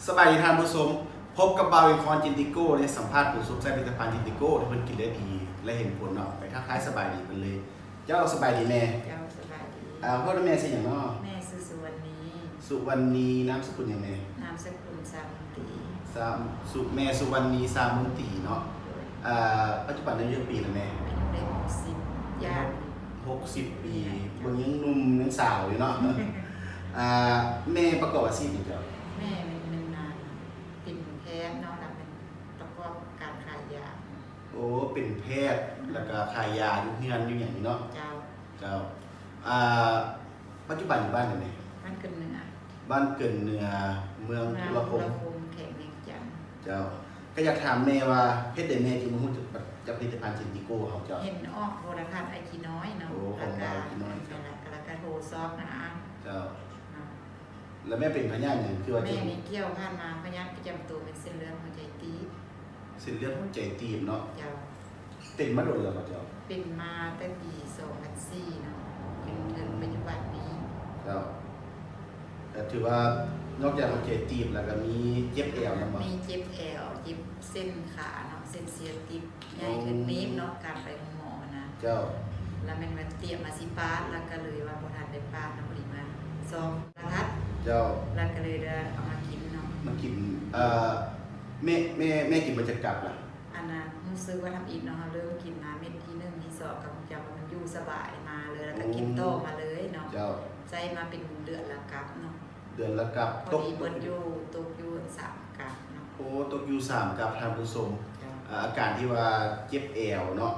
สบายดีท่านผู้ชมพบกับบ่าวอีคอนจินติโก้ในสัมภาษณ์ผู้ชมใช้ผลิตภัณฑ์จินติโก้ที่เพิ่นกินได้ดีและเห็นผลเนาะไปทักทายสบายดีกันเลยเจ้าสบายดีแม่เจ้าสบายดีพ่อและแม่ชื่อหยังเนาะแม่ชื่อสุวรรณีสุวรรณีนามสกุลหยังแม่นามสกุลสามตีแม่สุวรรณีสามนตีเนาะปัจจุบันอายุปีแล้วแม่อายุได้60ย่าง60 ปีเบิ่งยังหนุ่มยังสาวอยู่เนาะแม่ประกอบอาชีพหยังเจ้าแม่เป็นนานเป็นแพทย์เนาะแล้วเป็นประกอบการขายยาโอ้เป็นแพทย์แล้วก็ขายยาอยู่เฮือนอยู่หยังนี้เนาะเจ้าปัจจุบันอยู่บ้านไหนบ้านเกิดเหนือบ้านเกิดเหนือเมืองทุรพงศ์แข่งเวียงจันทน์เจ้าก็อยากถามแม่ว่าเพชรเดแม่ที่มาฮู้จักผลิตภัณฑ์จินติโก้เขาเจ้าเห็นออกโทรทัศน์ไอทีน้อยเนาะของเราไอทีน้อยแล้วก็โทรซอกนะเจ้าแล้วแม่เป็นพยาธิหยังคือว่าแม่มีเกี่ยวผ่านมาพยาธิประจำตัวเป็นเส้นเลือดหัวใจตีบเส้นเลือดหัวใจตีบเนาะเจ้าเป็นมาโดนแล้วเจ้าเป็นมาตั้งปี2004เนาะจนปัจจุบันนี้เจ้าแต่ถือว่านอกจากหัวใจตีบแล้วก็มีเจ็บแอวนะมั้งมีเจ็บแอวเจ็บเส้นขาเนาะเส้นเสียติดใหญ่ขึ้นนิดเนาะการไปหมอนะเจ้าแล้วมันเตรียมมาสิปาดแล้วก็เลยว่าบ่ทันได้ปาดน้ำปริมาณ2ประทัดเจ้าแล้วก็เลยได้เอามากินเนาะมากินแม่กินมาจากกับล่ะอันนั้นรู้สึกว่าทำอีกเนาะเริ่มกินมาเม็ดที่1ที่2กับจำมันอยู่สบายมาเลยแล้วก็กินโตมาเลยเนาะเจ้าใช้มาเป็นเดือนละกับเนาะเดือนละกับตกเบิดอยู่ตกอยู่3กับเนาะโอ้ตกอยู่3กับท่านผู้ชมอาการที่ว่าเจ็บแอวเนาะ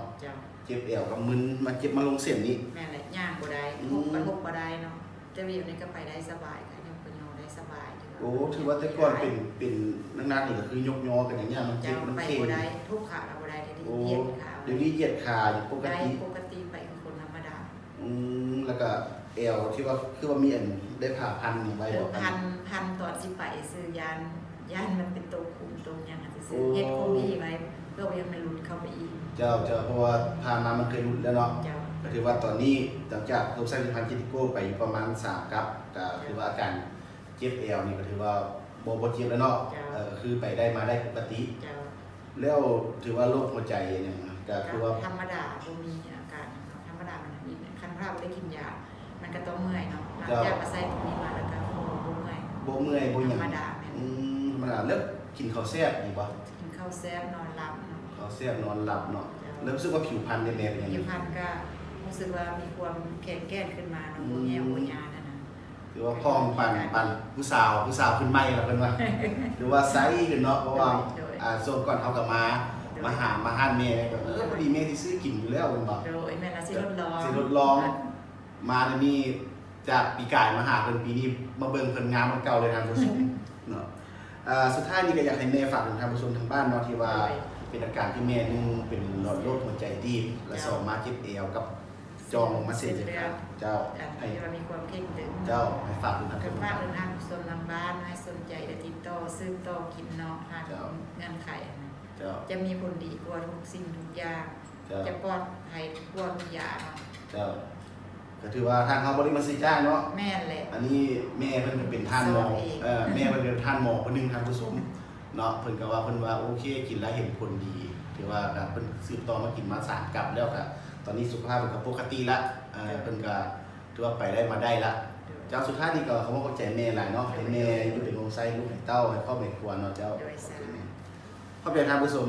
เจ็บแอวกับมึนมาเจ็บมาลงเส้นนี้แม่นแหละย่างบ่ได้หกบ่ได้เนาะแต่วิวนี่ก็ไปได้สบายค่ะยังเป็นยอได้สบายโอ้ถือว่าแต่ก่อนเป็นนักนี่ก็คือยกยอกันอย่างเงี้ยมันเจ็บมันเข็มบ่ได้ทุกขาบ่ได้เดี๋ยวนี้เหยียดขาเดี๋ยวนี้เหยียดขาปกติไปคนธรรมดาแล้วก็แอวที่ว่าคือว่ามีอันได้ผ่าพันไว้บ่พันตอนสิไปซื้อยานมันเป็นตัวคุมตรงยังสิซื้อเฮ็ดคงที่ไว้เพื่อยังไม่หลุดเข้าไปอีกเจ้าเพราะว่าผ่านมามันเคยหลุดแล้วเนาะก็ถือว่าตอนนี้หลังจากลบใช้ผลิตภัณฑ์จินติโก้ไปประมาณ3กับก็ถือว่าอาการเจ็บแอวนี่ก็ถือว่าบ่เจ็บแล้วเนาะคือไปได้มาได้ปกติแล้วถือว่าโรคหัวใจเนี่ยก็คือว่าธรรมดาบ่มีอาการธรรมดามันมีคันพาบ่ได้กินยามันก็ต้องเมื่อยเนาะหลังจากมาใส่ตรงนี้มาแล้วก็บ่เมื่อยหยังธรรมดาแล้วกินข้าวแซ่บดีบ่กินข้าวแซ่บนอนหลับเนาะข้าวแซ่บนอนหลับเนาะแล้วรู้สึกว่าผิวพรรณแม่เป็นยังไงผิวพรรณก็รู้สึกว่ามีความแข็งแกร่งขึ้นมาเนาะบ่แย่บ่ยานั่นน่ะถือว่าพร้อมปั่นผู้สาวขึ้นใหม่แล้วเพิ่นว่าหรือว่าไซส์ขึ้นเนาะเพราะว่าช่วงก่อนเฮาก็มาหาแม่ก็พอดีแม่ที่ซื้อกินอยู่แล้วเพิ่นบอกโดยแม่ละสิทดลองมาแล้วนี่จากปีกายมาหาเพิ่นปีนี้มาเบิ่งเพิ่นงามเหมือนเก่าเลยท่านผู้ชมเนาะสุดท้ายนี้ก็อยากให้แม่ฝากถึงท่านผู้ชมทางบ้านเนาะที่ว่าเป็นอาการที่แม่นึงเป็นหลอดโรคหัวใจตีบและ2มาเจ็บเอวกับจองมาเส้นเลือดเจ้าให้มีความเข้มแข็งเจ้าให้ฝากถึงท่านผู้ชมฝากถึงท่านผู้ชมทางบ้านให้สนใจและติดต่อซื้อต่อกินเนาะหาเงื่อนไขจะมีผลดีกว่าทุกสิ่งทุกอย่างจะปลอดภัยกว่าทุกอย่างเจ้าก็ถือว่าทางเขาบริมาซื้อจ้างเนาะแม่นแหละอันนี้แม่เพิ่นเป็นท่านหมอแม่เพิ่นเป็นท่านหมอคนนึงท่านผู้ชมเนาะเพิ่นก็ว่าเพิ่นว่าโอเคกินแล้วเห็นผลดีถือว่าเพิ่นสืบต่อมากินมา3กลับแล้วก็ตอนนี้สุขภาพเพิ่นก็ปกติละเพิ่นก็ถือว่าไปได้มาได้ละเจ้าสุดท้ายนี่ก็เขาว่าเข้าใจแม่หลายเนาะให้แม่อยู่เป็นวงไส้ลูกให้เต้าให้ครอบครัวเนาะเจ้าพ่อเป็นท่านผู้ชม